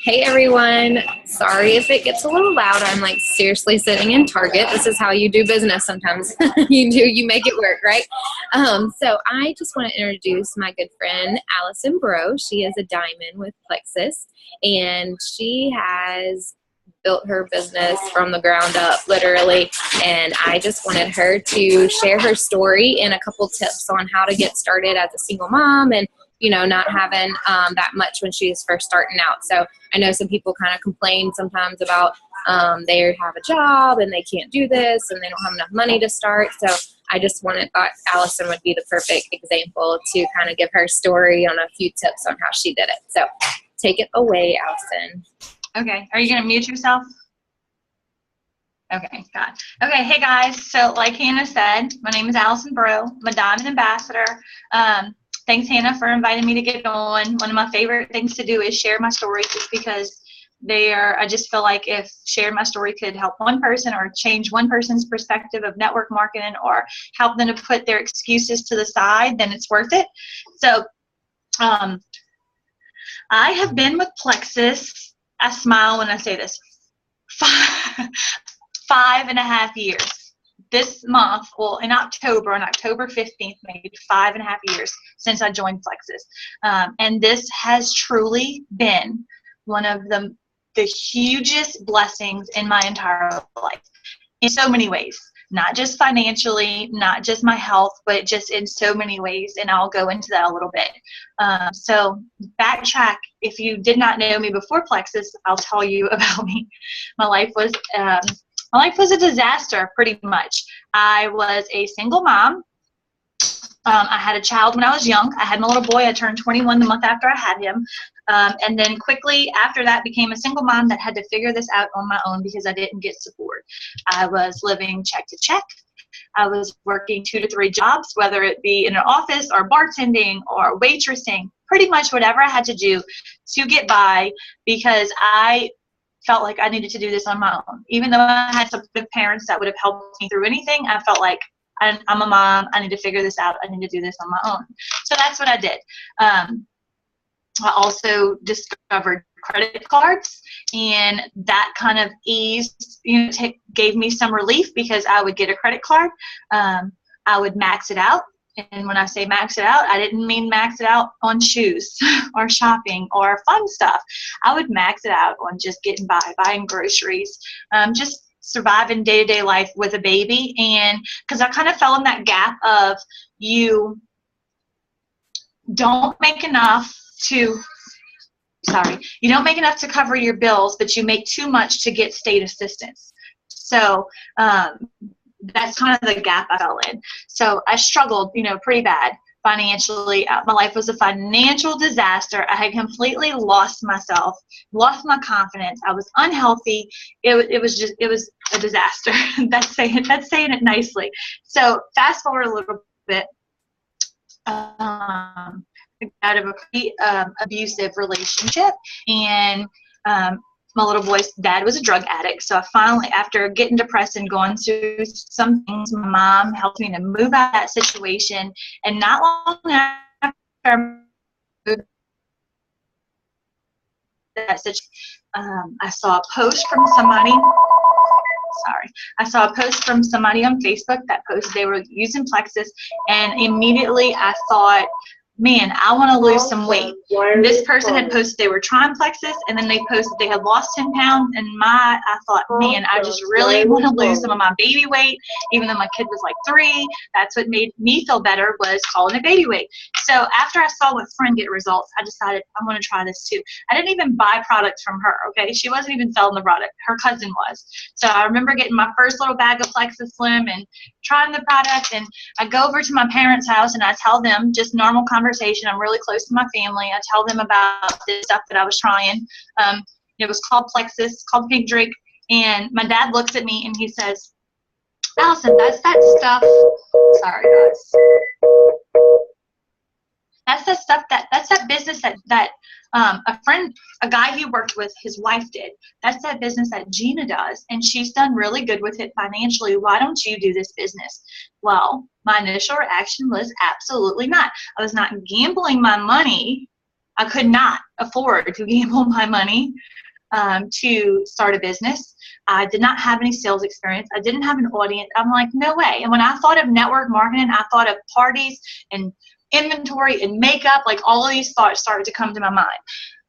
Hey everyone. Sorry if it gets a little loud. I'm like seriously sitting in Target. This is how you do business sometimes. You make it work, right? So I just want to introduce my good friend, Alicen Breaux. She is a diamond with Plexus, and she has built her business from the ground up, literally. And I just wanted her to share her story and a couple tips on how to get started as a single mom and not having that much when she's first starting out. So I know some people kind of complain sometimes about they have a job and they can't do this and they don't have enough money to start. So I just thought Alicen would be the perfect example to kind of give her story on a few tips on how she did it. So take it away, Alicen. Okay. Are you going to mute yourself? Okay, got it. Okay, hey guys. So like Hannah said, my name is Alicen Breaux. I'm a Diamond Ambassador. Thanks, Hannah, for inviting me to get on. One of my favorite things to do is share my stories just because I just feel like if sharing my story could help one person or change one person's perspective of network marketing or help them to put their excuses to the side, then it's worth it. So I have been with Plexus. I smile when I say this. 5.5 years. This month, well, on October 15th, made 5.5 years since I joined Plexus. And this has truly been one of the hugest blessings in my entire life in so many ways. Not just financially, not just my health, but just in so many ways. And I'll go into that a little bit. So backtrack. If you did not know me before Plexus, I'll tell you about me. My life was a disaster, pretty much. I was a single mom. I had a child when I was young. I had my little boy. I turned 21 the month after I had him. And then quickly after that became a single mom that had to figure this out on my own because I didn't get support. I was living check to check. I was working 2 to 3 jobs, whether it be in an office or bartending or waitressing, pretty much whatever I had to do to get by because I felt like I needed to do this on my own. Even though I had some good parents that would have helped me through anything, I felt like I'm a mom. I need to figure this out. I need to do this on my own. So that's what I did. I also discovered credit cards, and that kind of gave me some relief because I would get a credit card. I would max it out. And when I say max it out, I didn't mean max it out on shoes or shopping or fun stuff. I would max it out on just getting by, buying groceries, just surviving day-to-day life with a baby. And because I kind of fell in that gap of you don't make enough to cover your bills, but you make too much to get state assistance. So that's kind of the gap I fell in. So I struggled, pretty bad financially. My life was a financial disaster. I had completely lost myself, lost my confidence. I was unhealthy. It was a disaster. That's saying it nicely. So fast forward a little bit. Out of a pretty abusive relationship, and my little boy's dad was a drug addict. So I finally, after getting depressed and going through some things, my mom helped me to move out of that situation. And not long after I moved that situation, I saw a post from somebody. I saw a post from somebody on Facebook that posted they were using Plexus, and immediately I thought, man, I want to lose some weight. This person had posted they were trying Plexus, and then they posted they had lost 10 pounds, and I thought, man, I just really want to lose some of my baby weight, even though my kid was like 3. That's what made me feel better, was calling it baby weight. So after I saw what friend get results, I decided I'm going to try this too. I didn't even buy products from her, okay? She wasn't even selling the product. Her cousin was. So I remember getting my first little bag of Plexus Slim and trying the product, and I go over to my parents' house and I tell them, just normal conversation, I'm really close to my family. I tell them about this stuff that I was trying. It was called Plexus, called Pink Drink, and my dad looks at me and he says, Alicen, that's that stuff. Sorry, guys. That's that stuff that's that business that a guy he worked with, his wife did. That's that business that Gina does, and she's done really good with it financially. Why don't you do this business? Well, my initial reaction was absolutely not. I was not gambling my money. I could not afford to gamble my money to start a business. I did not have any sales experience. I didn't have an audience. I'm like, no way. And when I thought of network marketing, I thought of parties and inventory and makeup. Like all of these thoughts started to come to my mind.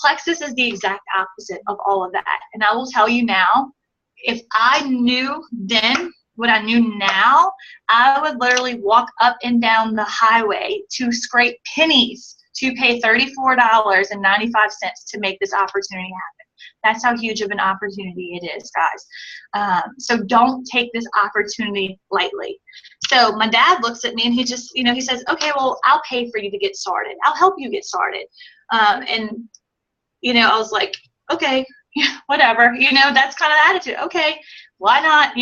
Plexus is the exact opposite of all of that. And I will tell you now, if I knew then what I knew now, I would literally walk up and down the highway to scrape pennies to pay $34.95 to make this opportunity happen. That's how huge of an opportunity it is, guys. So don't take this opportunity lightly. So my dad looks at me and he just, he says, okay, well, I'll pay for you to get started. I'll help you get started. And I was like, okay, yeah, whatever. That's kind of the attitude. Okay, why not?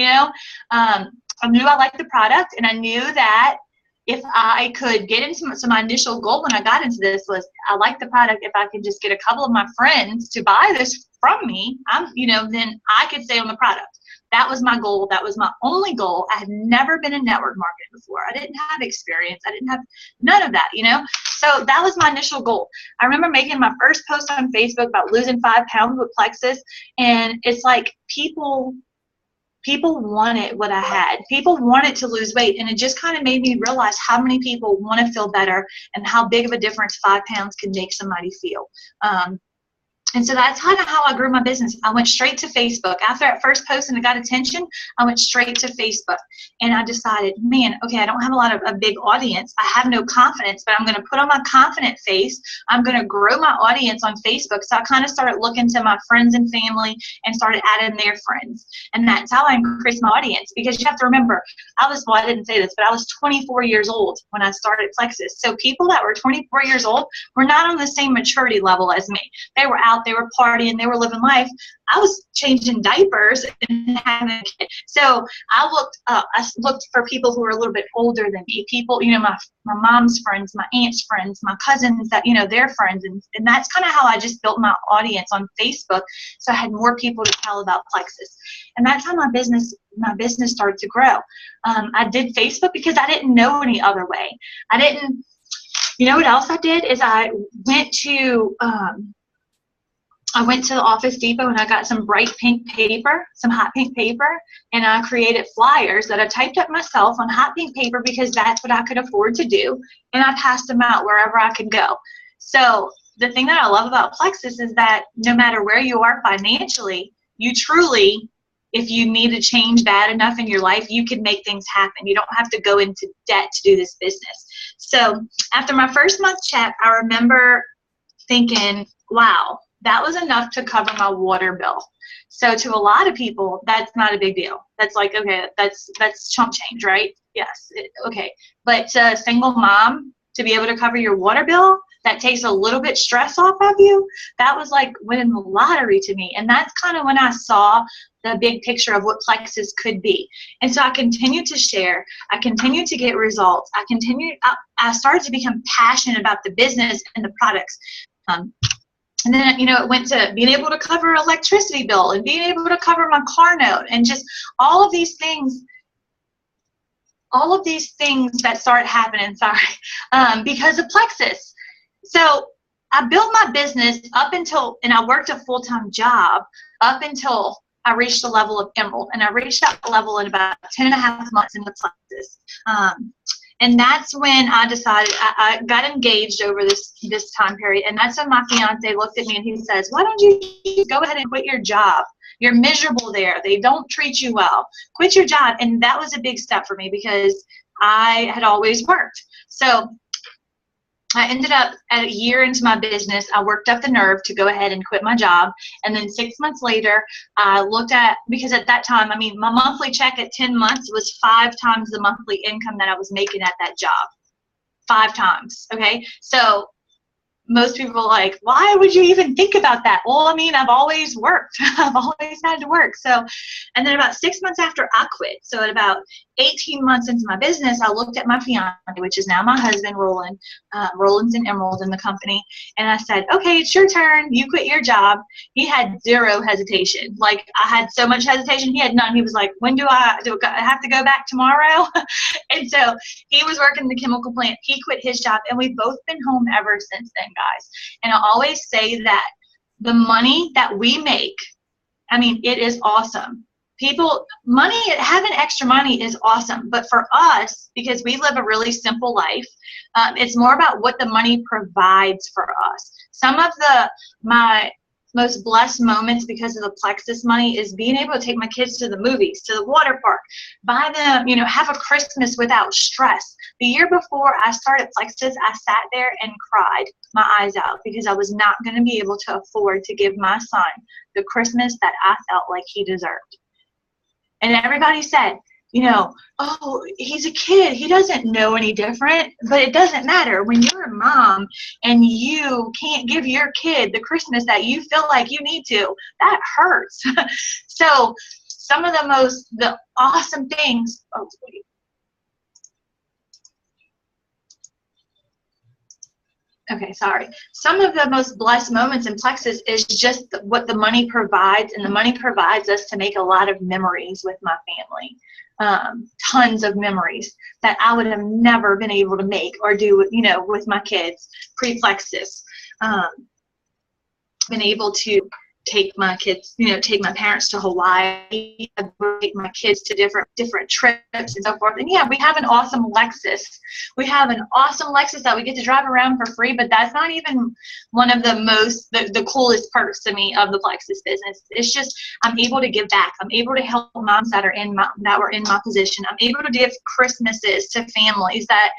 I knew I liked the product, and I knew that if I could get into so my initial goal when I got into this was I like the product. If I could just get a couple of my friends to buy this from me, then I could stay on the product. That was my goal. That was my only goal. I had never been in network marketing before. I didn't have experience. I didn't have none of that, So that was my initial goal. I remember making my first post on Facebook about losing 5 pounds with Plexus, and it's like people wanted what I had. People wanted to lose weight, and it just kind of made me realize how many people want to feel better and how big of a difference 5 pounds can make somebody feel. And so that's kind of how I grew my business. I went straight to Facebook. After that first post and it got attention, I went straight to Facebook. And I decided, man, okay, I don't have a lot of a big audience. I have no confidence, but I'm going to put on my confident face. I'm going to grow my audience on Facebook. So I kind of started looking to my friends and family and started adding their friends. And that's how I increased my audience. Because you have to remember, I didn't say this, but I was 24 years old when I started Plexus. So people that were 24 years old were not on the same maturity level as me. They were out, they were partying, they were living life. I was changing diapers and having a kid. So I looked for people who were a little bit older than me. People, my mom's friends, my aunt's friends, my cousins that, their friends. And that's kind of how I just built my audience on Facebook. So I had more people to tell about Plexus. And that's how my business started to grow. I did Facebook because I didn't know any other way. What else I did is I went to the Office Depot and I got some bright pink paper, some hot pink paper, and I created flyers that I typed up myself on hot pink paper because that's what I could afford to do, and I passed them out wherever I could go. So the thing that I love about Plexus is that no matter where you are financially, you truly, if you need to change bad enough in your life, you can make things happen. You don't have to go into debt to do this business. So after my first month check, I remember thinking, wow, that was enough to cover my water bill. So to a lot of people, that's not a big deal. That's like, okay, that's chump change, right? Yes, okay. But to a single mom, to be able to cover your water bill, that takes a little bit stress off of you. That was like winning the lottery to me. And that's kind of when I saw the big picture of what Plexus could be. And so I continued to share. I continued to get results. I started to become passionate about the business and the products. And then, it went to being able to cover electricity bill and being able to cover my car note and just all of these things that started happening, because of Plexus. So I built my business and I worked a full-time job up until I reached the level of Emerald. And I reached that level in about 10 and a half months into Plexus. And that's when I decided I got engaged over this time period. And that's when my fiance looked at me and he says, why don't you go ahead and quit your job? You're miserable there. They don't treat you well. Quit your job. And that was a big step for me because I had always worked. So I ended up at a year into my business, I worked up the nerve to go ahead and quit my job. And then 6 months later, I looked at, because at that time, my monthly check at 10 months was 5 times the monthly income that I was making at that job. 5 times, okay? So most people are like, why would you even think about that? Well, I've always worked. I've always had to work. So, and then about 6 months after I quit, so at about 18 months into my business, I looked at my fiance, which is now my husband, Roland. Roland's an Emerald in the company. And I said, okay, it's your turn. You quit your job. He had zero hesitation. Like, I had so much hesitation. He had none. He was like, when do I have to go back tomorrow? And so he was working in the chemical plant. He quit his job. And we've both been home ever since then, guys. And I always say that the money that we make, I mean, it is awesome. Having extra money is awesome. But for us, because we live a really simple life, it's more about what the money provides for us. Some of my most blessed moments because of the Plexus money is being able to take my kids to the movies, to the water park, buy them, have a Christmas without stress. The year before I started Plexus, I sat there and cried my eyes out because I was not going to be able to afford to give my son the Christmas that I felt like he deserved. And everybody said, oh, he's a kid. He doesn't know any different. But it doesn't matter. When you're a mom and you can't give your kid the Christmas that you feel like you need to, that hurts. So some of the awesome things. Oh, wait. Okay, sorry. Some of the most blessed moments in Plexus is just what the money provides, and the money provides us to make a lot of memories with my family. Tons of memories that I would have never been able to make or do, with my kids pre-Plexus. Been able to take my kids, take my parents to Hawaii, take my kids to different trips and so forth. And yeah, we have an awesome Lexus. We have an awesome Lexus that we get to drive around for free, but that's not even one of the coolest perks to me of the Plexus business. It's just, I'm able to give back. I'm able to help moms that were in my position. I'm able to give Christmases to families that,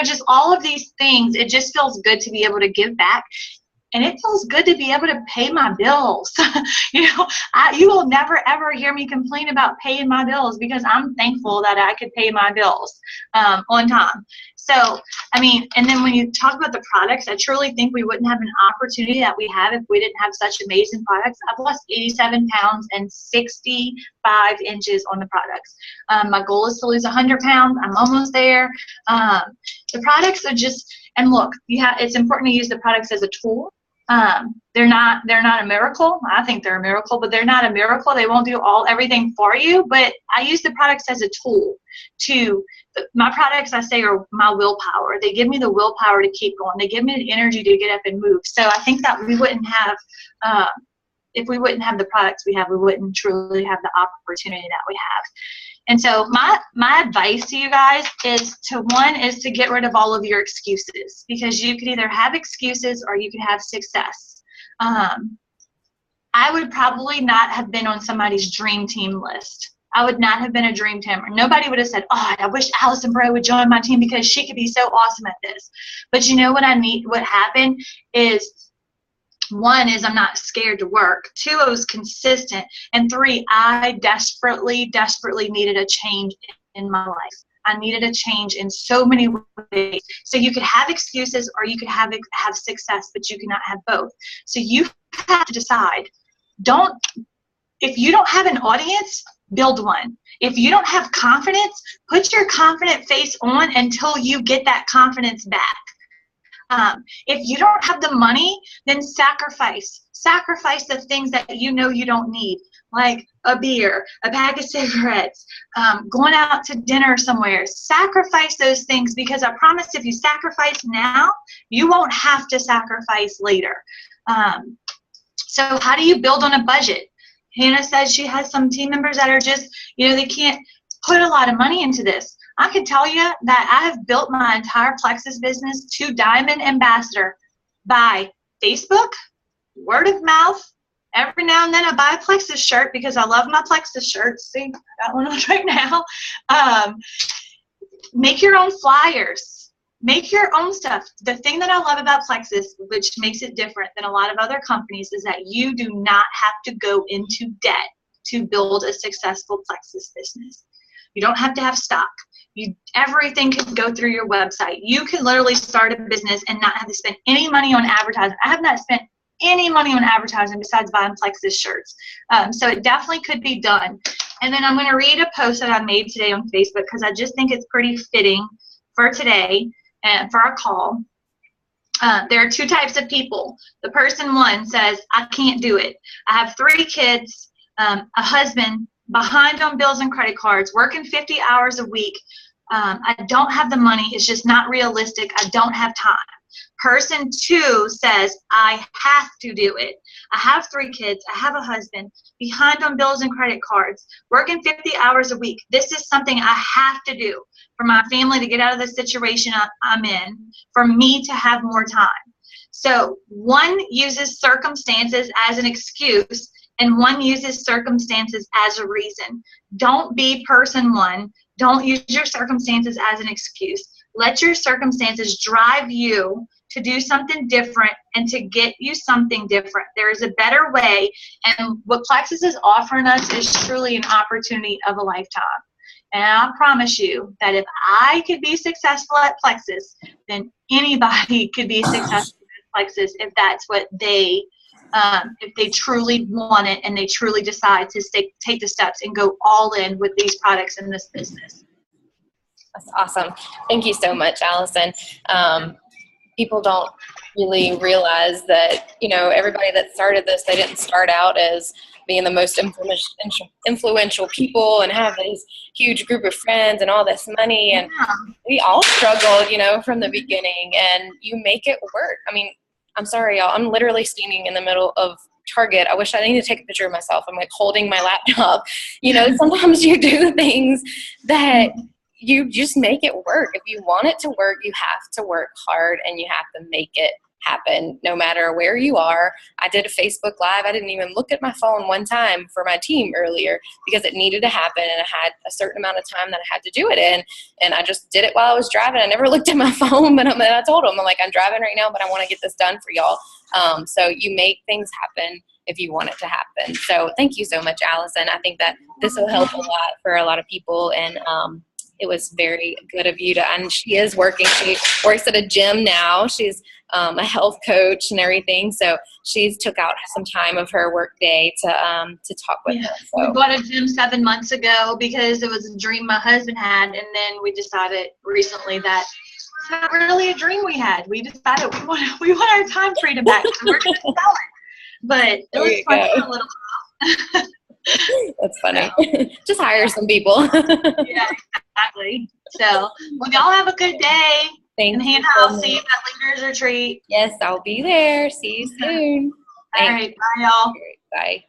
just all of these things. It just feels good to be able to give back. And it feels good to be able to pay my bills. You will never, ever hear me complain about paying my bills because I'm thankful that I could pay my bills on time. So, and then when you talk about the products, I truly think we wouldn't have an opportunity that we have if we didn't have such amazing products. I've lost 87 pounds and 65 inches on the products. My goal is to lose 100 pounds. I'm almost there. The products are just, and look, it's important to use the products as a tool. They're not a miracle. I think they're a miracle, but they're not a miracle. They won't do everything for you, but I use the products as a tool my products, I say, are my willpower. They give me the willpower to keep going. They give me the energy to get up and move. So I think that we wouldn't have, if we wouldn't have the products we have, we wouldn't truly have the opportunity that we have. And so my advice to you guys is to get rid of all of your excuses, because you could either have excuses or you could have success. I would probably not have been on somebody's dream team list. I would not have been a dream team. Nobody would have said, oh, I wish Alicen Breaux would join my team because she could be so awesome at this. But you know what what happened is, one is I'm not scared to work. Two, I was consistent. And three, I desperately, desperately needed a change in my life. I needed a change in so many ways. So you could have excuses or you could have success, but you cannot have both. So you have to decide. If you don't have an audience, build one. If you don't have confidence, put your confident face on until you get that confidence back. If you don't have the money, then sacrifice the things that you don't need, like a beer, a bag of cigarettes, going out to dinner somewhere. Sacrifice those things, because I promise if you sacrifice now, you won't have to sacrifice later. So how do you build on a budget? Hannah says she has some team members that are just, they can't put a lot of money into this. I can tell you that I have built my entire Plexus business to Diamond Ambassador by Facebook, word of mouth. Every now and then I buy a Plexus shirt because I love my Plexus shirts. See, I got one on right now. Make your own flyers. Make your own stuff. The thing that I love about Plexus, which makes it different than a lot of other companies, is that you do not have to go into debt to build a successful Plexus business. You don't have to have stock. Everything can go through your website. You can literally start a business and not have to spend any money on advertising. I have not spent any money on advertising besides buying Plexus shirts. So it definitely could be done. And then I'm going to read a post that I made today on Facebook because I just think it's pretty fitting for today and for our call. There are two types of people. The person one says, I can't do it. I have 3 kids, a husband, behind on bills and credit cards, working 50 hours a week. I don't have the money. It's just not realistic. I don't have time. Person 2 says, I have to do it. I have 3 kids. I have a husband, behind on bills and credit cards, working 50 hours a week. This is something I have to do for my family to get out of the situation I'm in, for me to have more time. So one uses circumstances as an excuse, and one uses circumstances as a reason. Don't be person 1. Don't use your circumstances as an excuse. Let your circumstances drive you to do something different and to get you something different. There is a better way, and what Plexus is offering us is truly an opportunity of a lifetime. And I promise you that if I could be successful at Plexus, then anybody could be successful at Plexus if that's what if they truly want it and they truly decide to take the steps and go all in with these products in this business. That's awesome. Thank you so much, Alicen. People don't really realize that, everybody that started this, they didn't start out as being the most influential people and have this huge group of friends and all this money. And we all struggled, from the beginning, and you make it work. I mean, I'm sorry, y'all. I'm literally standing in the middle of Target. I wish I didn't take a picture of myself. I'm like holding my laptop. Sometimes you do things that you just make it work. If you want it to work, you have to work hard and you have to make it happen no matter where you are. I did a Facebook Live. I didn't even look at my phone one time for my team earlier because it needed to happen, and I had a certain amount of time that I had to do it in, and I just did it while I was driving. I never looked at my phone, but I told them, I'm like, I'm driving right now, but I want to get this done for y'all. So you make things happen if you want it to happen. So thank you so much, Alicen. I think that this will help a lot for a lot of people, and it was very good of you and she is working. She works at a gym now. She's a health coach and everything. So she's took out some time of her work day to talk with us. So. We bought a gym 7 months ago because it was a dream my husband had. And then we decided recently that it's not really a dream we had. We decided we want our time freedom back. So we're going to sell it. But it was fun for a little while. That's funny. Just hire some people. Yeah, exactly. So, well, y'all have a good day. Thank you. And Hannah, I'll see you at Leaders Retreat. Yes, I'll be there. See you soon. All right. Bye, y'all. Bye.